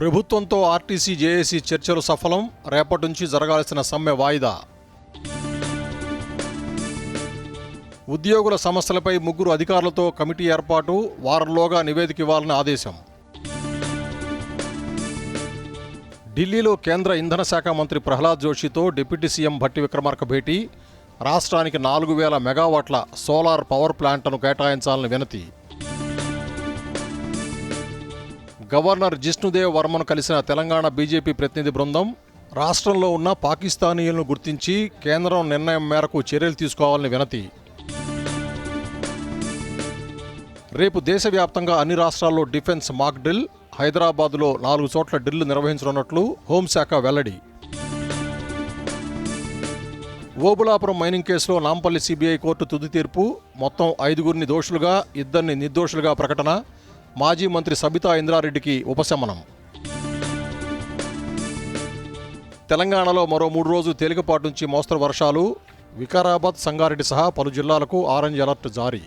ప్రభుత్వంతో RTC JAC చర్చలు సఫలం, రేపటి నుంచి జరగాల్సిన సమ్మె వాయిదా. ఉద్యోగుల సమస్యలపై 3 అధికారులతో కమిటీ ఏర్పాటు, వారంలోగా నివేదిక ఇవ్వాలని ఆదేశం. ఢిల్లీలో కేంద్ర ఇంధన శాఖ మంత్రి ప్రహ్లాద్ జోషితో డిప్యూటీ సీఎం భట్టి విక్రమార్క భేటీ, రాష్ట్రానికి 4000 మెగావాట్ల సోలార్ పవర్ ప్లాంట్ను కేటాయించాలని వినతి. గవర్నర్ జిష్ణుదేవ్ వర్మను కలిసిన తెలంగాణ బీజేపీ ప్రతినిధి బృందం, రాష్ట్రంలో ఉన్న పాకిస్తానీయులను గుర్తించి కేంద్రం నిర్ణయం మేరకు చర్యలు తీసుకోవాలని వినతి. రేపు దేశవ్యాప్తంగా అన్ని రాష్ట్రాల్లో డిఫెన్స్ మాక్ డ్రిల్, హైదరాబాద్లో 4 చోట్ల డ్రిల్ నిర్వహించనున్నట్లు హోంశాఖ వెల్లడి. ఓబులాపురం మైనింగ్ కేసులో నాంపల్లి సిబిఐ కోర్టు తుది తీర్పు, మొత్తం 5గురిని దోషులుగా, 2ని నిర్దోషులుగా ప్రకటన, మాజీ మంత్రి సబితా ఇంద్రారెడ్డికి ఉపశమనం. తెలంగాణలో మరో 3 రోజులు తేలికపాటి నుంచి మోస్తరు వర్షాలు, వికారాబాద్, సంగారెడ్డి సహా పలు జిల్లాలకు ఆరెంజ్ అలర్ట్ జారీ.